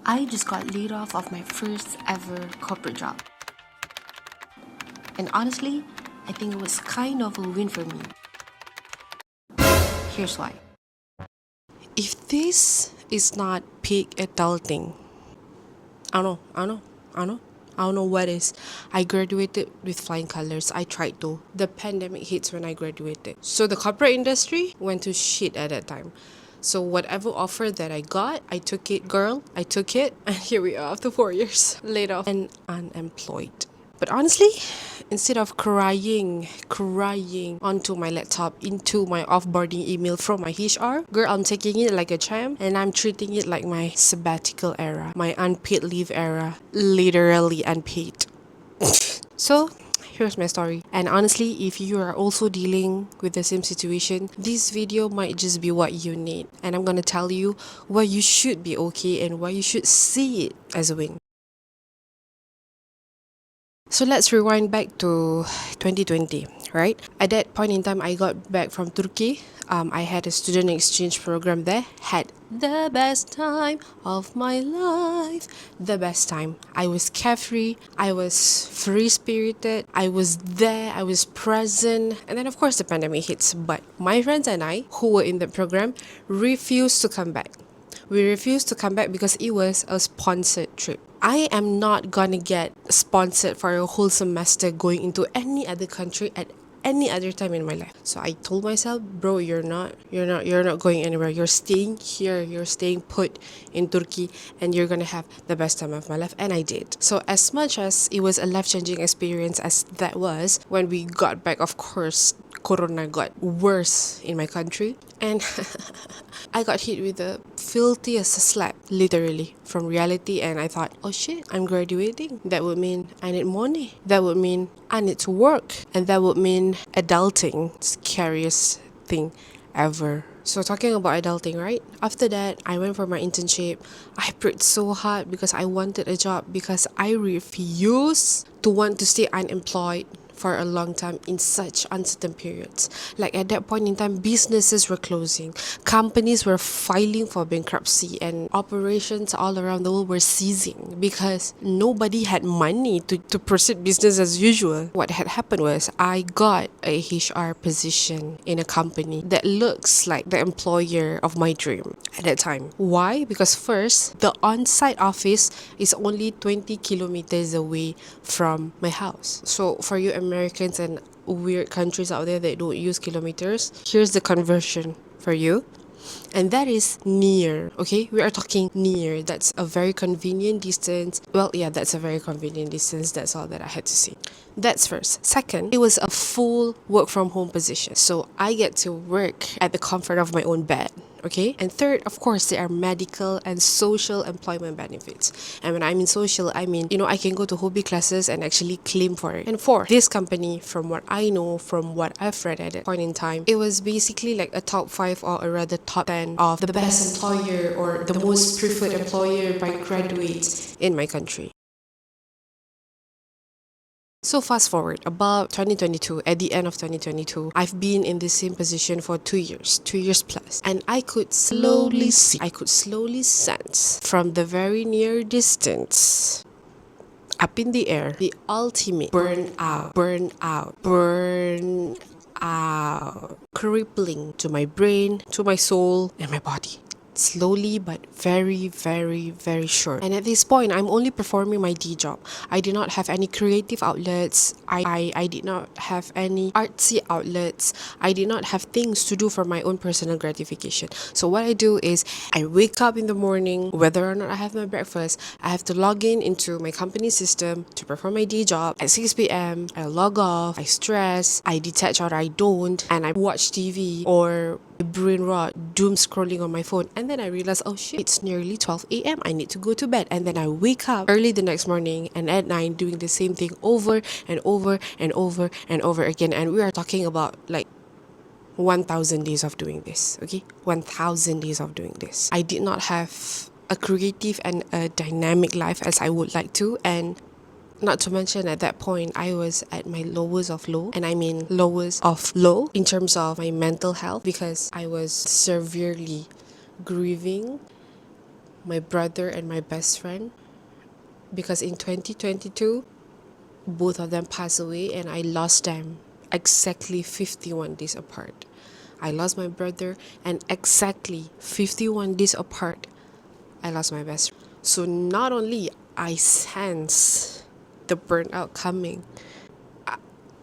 I just got laid off of my first ever corporate job. And honestly, I think it was kind of a win for me. Here's why. If this is not peak adulting, I don't know what is. I graduated with flying colors. I tried to. The pandemic hits when I graduated. So the corporate industry went to shit at that time. So whatever offer that I got, I took it, girl. I took it. And here we are after 4 years. Laid off and unemployed. But honestly, instead of crying onto my laptop into my offboarding email from my HR, girl, I'm taking it like a champ and I'm treating it like my sabbatical era, my unpaid leave era, literally unpaid. So, here's my story. And honestly, if you are also dealing with the same situation, this video might just be what you need. And I'm gonna tell you why you should be okay and why you should see it as a win. So let's rewind back to 2020, right? At that point in time, I got back from Turkey. I had a student exchange program there. Had the best time of my life. The best time. I was carefree. I was free-spirited. I was there. I was present. And then, of course, the pandemic hits. But my friends and I, who were in the program, refused to come back. We refused to come back because it was a sponsored trip. I am not gonna get sponsored for a whole semester going into any other country at any other time in my life. So I told myself, bro, you're not going anywhere. You're staying here. You're staying put in Turkey and you're gonna have the best time of my life. And I did. So as much as it was a life-changing experience as that was, when we got back, of course, Corona got worse in my country. And I got hit with the filthiest slap, literally, from reality. And I thought, oh shit, I'm graduating. That would mean I need money. That would mean I need to work. And that would mean adulting, scariest thing ever. So talking about adulting, right? After that, I went for my internship. I prayed so hard because I wanted a job, because I refused to want to stay unemployed for a long time in such uncertain periods. Like at that point in time, businesses were closing, companies were filing for bankruptcy, and operations all around the world were ceasing because nobody had money to proceed business as usual. What had happened was I got a HR position in a company that looks like the employer of my dream at that time. Why? Because first, the on-site office is only 20 kilometers away from my house. So for you Americans and weird countries out there that don't use kilometers, here's the conversion for you. And that is near, okay? We are talking near. That's a very convenient distance. Well, yeah, that's a very convenient distance. That's all that I had to say. That's first. Second, it was a full work from home position. So I get to work at the comfort of my own bed. Okay. And third, of course, there are medical and social employment benefits. And when I mean social, I mean, I can go to hobby classes and actually claim for it. And fourth, this company, from what I know, from what I've read at that point in time, it was basically like a top 5 or a rather top 10 of the best employer or the most preferred employer by graduates in my country. So fast forward, about 2022, at the end of 2022, I've been in the same position for 2 years plus. And I could slowly sense from the very near distance, up in the air, the ultimate burnout, crippling to my brain, to my soul, and my body. Slowly but very, very, very sure. And at this point, I'm only performing my D job. I did not have any creative outlets. I did not have any artsy outlets. I did not have things to do for my own personal gratification. So what I do is I wake up in the morning, whether or not I have my breakfast, I have to log in into my company system to perform my D job. At 6 p.m., I log off, I stress, I detach or I don't, and I watch TV or brain rot, doom scrolling on my phone, and then I realize, oh shit, it's nearly 12 a.m. I need to go to bed. And then I wake up early the next morning and at night doing the same thing over and over and over and over again. And we are talking about like 1,000 days of doing this, okay? 1,000 days of doing this. I did not have a creative and a dynamic life as I would like to, and not to mention at that point, I was at my lowest of low. And I mean lowest of low in terms of my mental health, because I was severely grieving my brother and my best friend, because in 2022 both of them passed away and I lost them exactly 51 days apart. I lost my brother, and exactly 51 days apart I lost my best friend. So not only I sense the burnout coming,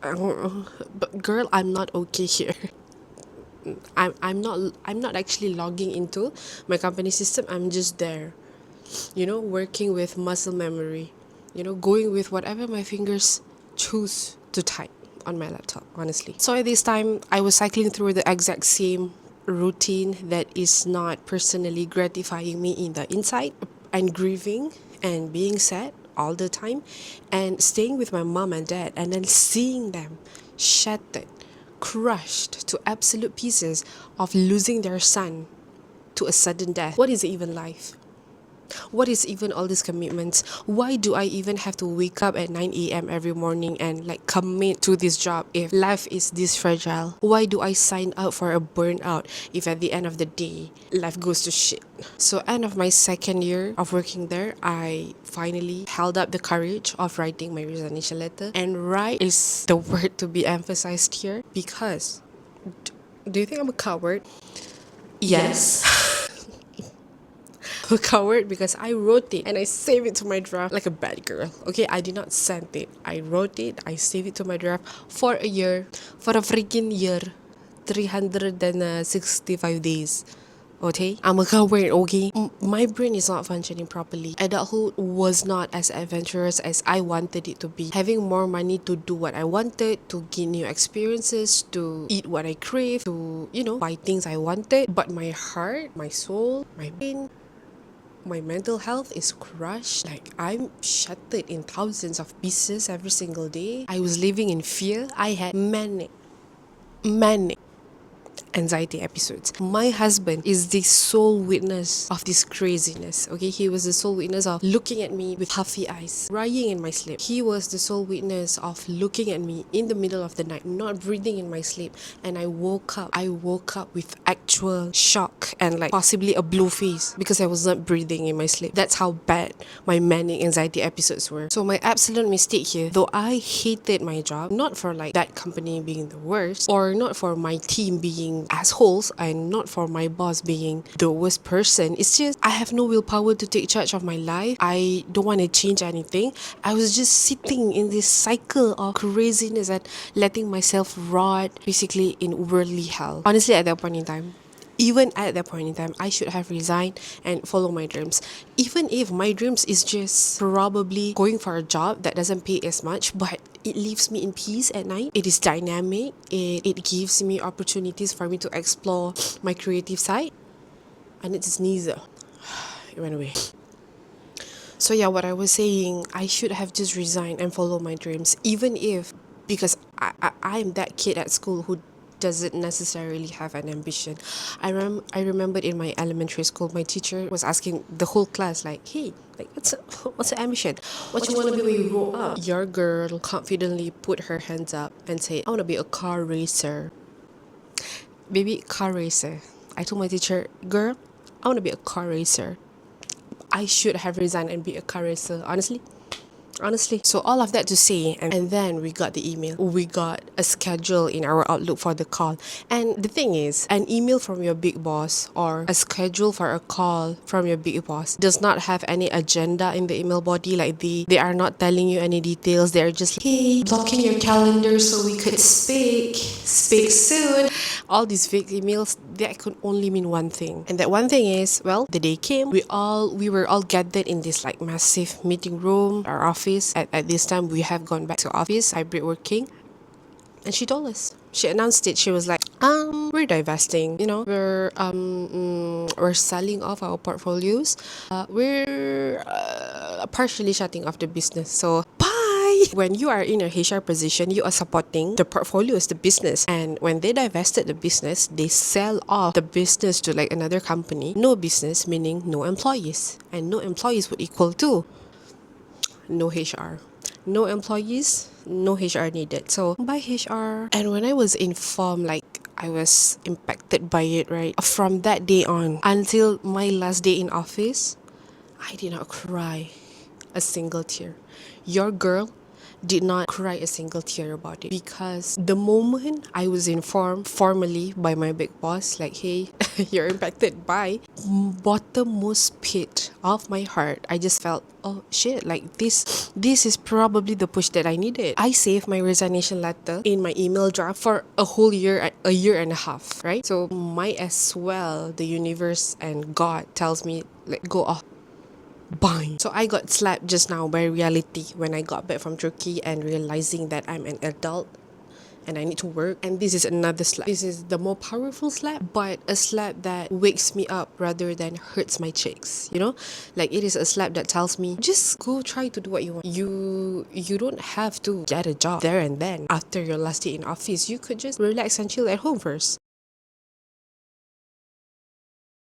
but girl, I'm not okay here. I'm not actually logging into my company system. I'm just there, working with muscle memory, going with whatever my fingers choose to type on my laptop, honestly. So at this time, I was cycling through the exact same routine that is not personally gratifying me in the inside, and grieving and being sad all the time, and staying with my mom and dad, and then seeing them shattered, crushed to absolute pieces of losing their son to a sudden death. What is even life? What is even all these commitments? Why do I even have to wake up at 9 a.m. every morning and commit to this job if life is this fragile? Why do I sign up for a burnout if at the end of the day life goes to shit? So end of my second year of working there, I finally held up the courage of writing my resignation letter. And right is the word to be emphasized here, because do you think I'm a coward? Yes. A coward because I wrote it and I saved it to my draft like a bad girl. Okay, I did not send it. I wrote it, I saved it to my draft for a year, for a freaking year, 365 days. Okay, I'm a coward. Okay, my brain is not functioning properly. Adulthood was not as adventurous as I wanted it to be. Having more money to do what I wanted, to gain new experiences, to eat what I crave, to buy things I wanted. But my heart, my soul, my brain, my mental health is crushed. I'm shattered in thousands of pieces every single day. I was living in fear. I had manic anxiety episodes. My husband is the sole witness of this craziness. Okay, he was the sole witness of looking at me with puffy eyes, crying in my sleep. He was the sole witness of looking at me in the middle of the night, not breathing in my sleep. And I woke up with actual shock and possibly a blue face because I was not breathing in my sleep. That's how bad my manic anxiety episodes were. So my absolute mistake here, though I hated my job, not for that company being the worst, or not for my team being assholes, and not for my boss being the worst person. It's just I have no willpower to take charge of my life. I don't want to change anything. I was just sitting in this cycle of craziness and letting myself rot basically in worldly hell. Honestly, at that point in time, I should have resigned and follow my dreams. Even if my dreams is just probably going for a job that doesn't pay as much, but it leaves me in peace at night. It is dynamic. It gives me opportunities for me to explore my creative side. And it is neither. It went away. So yeah, what I was saying, I should have just resigned and follow my dreams, even if, because I'm that kid at school who doesn't necessarily have an ambition. I remembered in my elementary school, my teacher was asking the whole class hey, what's the ambition? What you want to be when you grow up? Your girl confidently put her hands up and said, I want to be a car racer. Baby, car racer. I told my teacher, girl, I want to be a car racer. I should have resigned and be a car racer, honestly. So all of that to say, and then we got the email. We got a schedule in our Outlook for the call. And the thing is, an email from your big boss or a schedule for a call from your big boss does not have any agenda in the email body. They are not telling you any details. They're just hey, blocking your calendar so we could speak soon. All these fake emails, that could only mean one thing. And that one thing is, well, the day came. We were all gathered in this massive meeting room, our office. At this time, we have gone back to office, hybrid working. And she told us. She announced it. She was like, we're divesting. We're selling off our portfolios. We're partially shutting off the business. So bye. When you are in a HR position, you are supporting the portfolio as the business. And when they divested the business, they sell off the business to another company. No business, meaning no employees. And no employees would equal to no HR. No employees, no HR needed. So bye HR. And when I was informed, I was impacted by it, right? From that day on until my last day in office, I did not cry a single tear. Your girl did not cry a single tear about it, because the moment I was informed formally by my big boss, like, hey, you're impacted by, bottommost pit of my heart, I just felt, oh shit, like this is probably the push that I needed. I saved my resignation letter in my email draft for a whole year, a year and a half, right? So might as well the universe and God tells me, let go of. Bang. So I got slapped just now by reality when I got back from Turkey and realizing that I'm an adult and I need to work. And this is another slap. This is the more powerful slap, but a slap that wakes me up rather than hurts my cheeks. You know, like it is a slap that tells me, just go try to do what you want. You don't have to get a job there and then after your last day in office. You could just relax and chill at home first.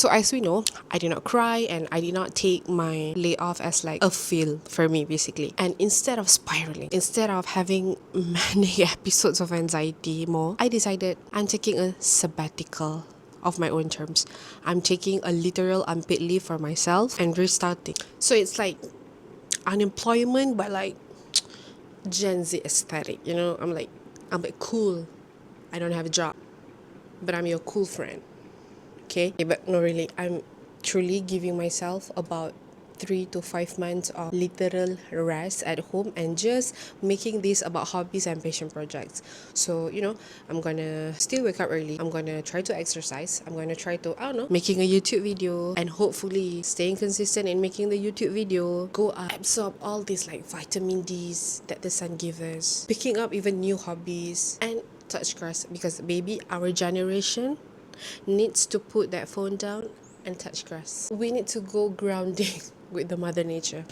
So as we know, I did not cry and I did not take my layoff as like a fail for me basically. And instead of spiraling, instead of having many episodes of anxiety more, I decided I'm taking a sabbatical of my own terms. I'm taking a literal unpaid leave for myself and restarting. So it's like unemployment but like Gen Z aesthetic, you know? I'm like cool. I don't have a job, but I'm your cool friend. Okay, but no, really, I'm truly giving myself about 3 to 5 months of literal rest at home and just making this about hobbies and passion projects. So, you know, I'm gonna still wake up early. I'm gonna try to exercise. I'm gonna try to, I don't know, making a YouTube video and hopefully staying consistent in making the YouTube video. Go up, absorb all these like vitamin D's that the sun gives us. Picking up even new hobbies and touch grass, because baby, our generation needs to put that phone down and touch grass. We need to go grounding with the mother nature.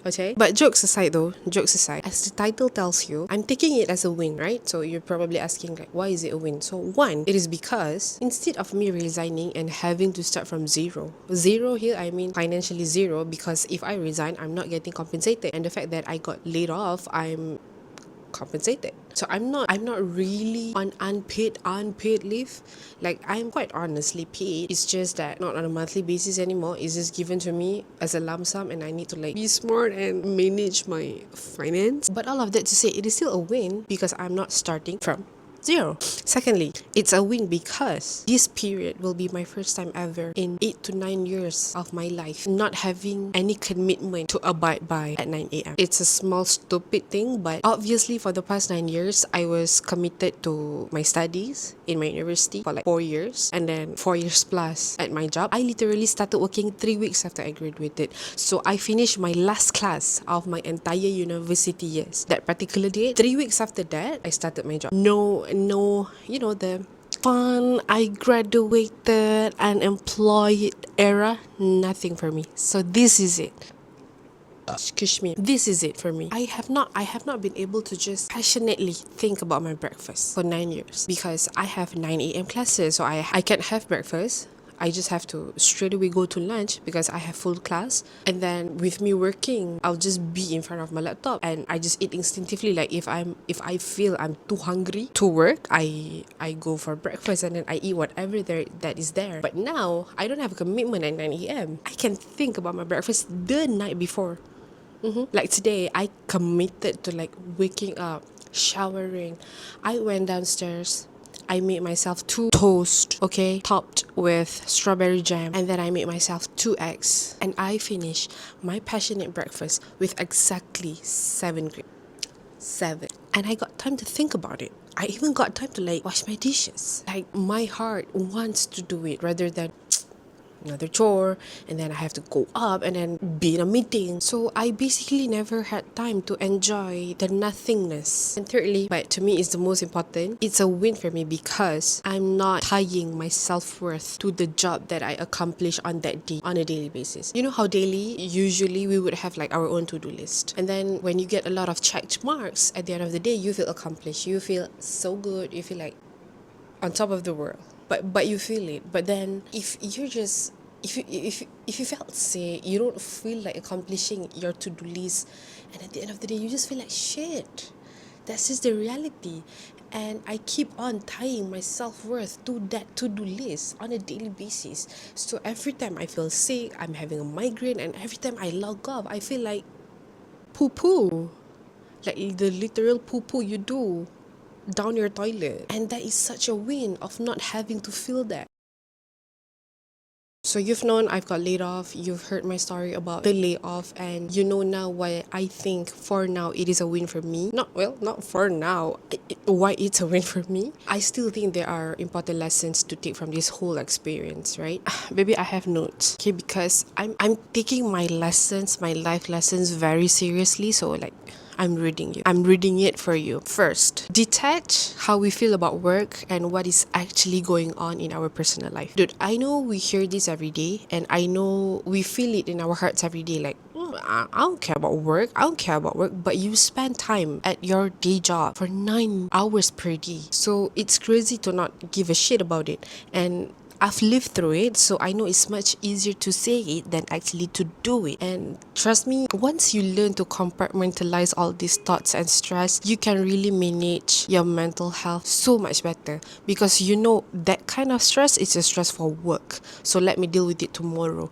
Okay? But jokes aside though, jokes aside, as the title tells you, I'm taking it as a win, right? So you're probably asking like, why is it a win? So one, it is because instead of me resigning and having to start from zero here, I mean financially zero, because if I resign, I'm not getting compensated. And the fact that I got laid off, I'm compensated. So I'm not really on unpaid leave. Like I'm quite honestly paid. It's just that not on a monthly basis anymore. It's just given to me as a lump sum and I need to like be smart and manage my finance. But all of that to say, it is still a win because I'm not starting from zero. Secondly, it's a win because this period will be my first time ever in 8 to 9 years of my life not having any commitment to abide by at 9 a.m. It's a small stupid thing, but obviously for the past 9 years, I was committed to my studies in my university for like 4 years and then 4 years plus at my job. I literally started working 3 weeks after I graduated. So I finished my last class of my entire university years. That particular day, 3 weeks after that, I started my job. No, you know, the fun, I graduated, unemployed era, nothing for me. So this is it. Excuse me. This is it for me. I have not been able to just passionately think about my breakfast for 9 years because I have 9 a.m. classes, so I can't have breakfast. I just have to straight away go to lunch because I have full class. And then with me working, I'll just be in front of my laptop and I just eat instinctively. Like if I feel I'm too hungry to work, I go for breakfast and then I eat whatever that is there. But now I don't have a commitment at 9 a.m. I can think about my breakfast the night before. Like today, I committed to like waking up, showering. I went downstairs. I made myself 2 toast, okay, topped with strawberry jam, and then I made myself 2 eggs. And I finished my passionate breakfast with exactly 7 grapes. 7. And I got time to think about it. I even got time to like wash my dishes. Like my heart wants to do it rather than another chore and then I have to go up and then be in a meeting. So I basically never had time to enjoy the nothingness. And thirdly, but to me it's the most important, it's a win for me because I'm not tying my self-worth to the job that I accomplish on that day on a daily basis. You know how daily usually we would have like our own to-do list, and then when you get a lot of checked marks at the end of the day, you feel accomplished, you feel so good, you feel like on top of the world. But you feel it. But then if you're just if you felt sick, you don't feel like accomplishing your to-do list, and at the end of the day you just feel like shit. That's just the reality. And I keep on tying my self-worth to that to-do list on a daily basis. So every time I feel sick, I'm having a migraine, and every time I log off, I feel like poo-poo. Like the literal poo-poo you do down your toilet. And that is such a win of not having to feel that. So you've known I've got laid off, you've heard my story about the layoff, and you know now why I think for now it is a win for me. Not for now, why it's a win for me. I still think there are important lessons to take from this whole experience, right? Maybe I have notes, okay, because I'm taking my lessons, my life lessons very seriously, so like I'm reading you. I'm reading it for you. First, detach how we feel about work and what is actually going on in our personal life. Dude, I know we hear this every day, and I know we feel it in our hearts every day, like, I don't care about work. I don't care about work. But you spend time at your day job for 9 hours per day. So it's crazy to not give a shit about it. And I've lived through it, so I know it's much easier to say it than actually to do it. And trust me, once you learn to compartmentalize all these thoughts and stress, you can really manage your mental health so much better, because you know that kind of stress is a stress for work. So let me deal with it tomorrow.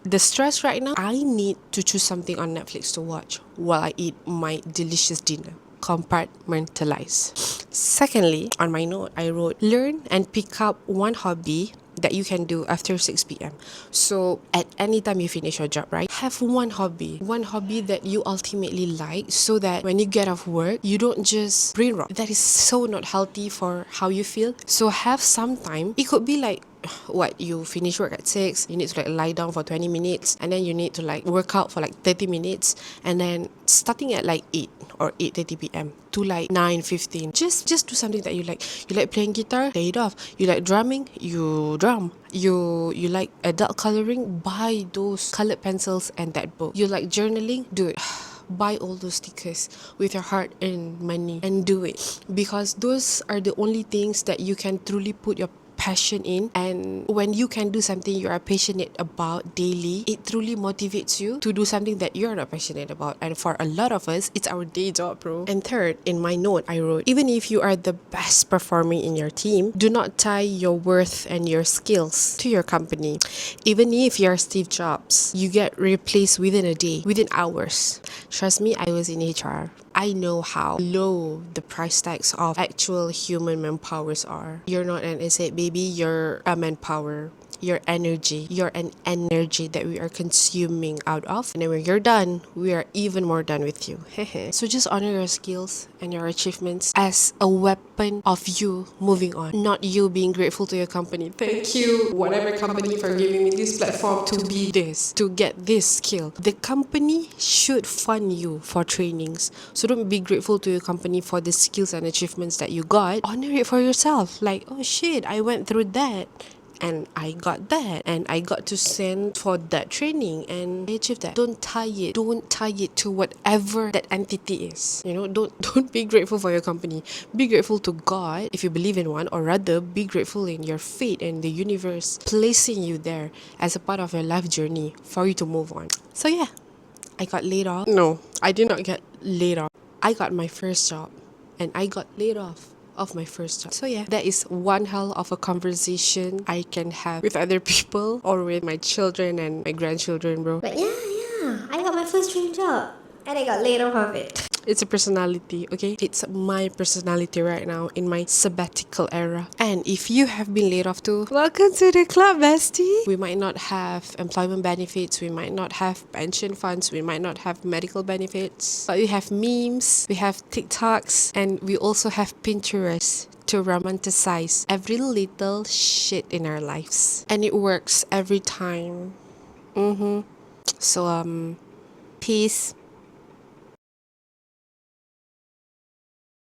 The stress right now, I need to choose something on Netflix to watch while I eat my delicious dinner. Compartmentalize. Secondly, on my note, I wrote, learn and pick up one hobby that you can do after 6 p.m. So at any time you finish your job, right? Have one hobby that you ultimately like, so that when you get off work, you don't just brain rot. That is so not healthy for how you feel. So have some time. It could be like, what, you finish work at 6, you need to like lie down for 20 minutes, and then you need to like work out for like 30 minutes, and then starting at like 8 or 8:30 p.m. to like 9:15, just do something that you like. You like playing guitar, play it off. You like drumming, you drum. You like adult coloring, buy those colored pencils and that book. You like journaling, do it. Buy all those stickers with your hard-earned money and do it, because those are the only things that you can truly put your passion in. And when you can do something you are passionate about daily, it truly motivates you to do something that you're not passionate about. And for a lot of us, it's our day job, bro. And third, in my note, I wrote, even if you are the best performing in your team, do not tie your worth and your skills to your company. Even if you're Steve Jobs, you get replaced within a day, within hours. Trust me, I was in HR. I know how low the price tags of actual human manpowers are. You're not an asset, baby. You're a manpower. Your energy. You're an energy that we are consuming out of. And then when you're done, we are even more done with you. So just honor your skills and your achievements as a weapon of you moving on, not you being grateful to your company. Thank you, whatever company, for giving me this platform to be this, to get this skill. The company should fund you for trainings. So don't be grateful to your company for the skills and achievements that you got. Honor it for yourself. Like, oh shit, I went through that, and I got that, and I got to send for that training, and I achieved that. Don't tie it to whatever that entity is. You know, don't be grateful for your company. Be grateful to God if you believe in one, or rather be grateful in your fate and the universe placing you there as a part of your life journey for you to move on. So yeah, I got laid off. No, I did not get laid off. I got my first job, and I got laid off of my first job. So yeah, that is one hell of a conversation I can have with other people, or with my children and my grandchildren, bro. But yeah, I got my first dream job and I got laid off of it. It's a personality, okay? It's my personality right now in my sabbatical era. And if you have been laid off too, welcome to the club, bestie. We might not have employment benefits, we might not have pension funds, we might not have medical benefits, but we have memes, we have TikToks, and we also have Pinterest to romanticize every little shit in our lives. And it works every time. So peace.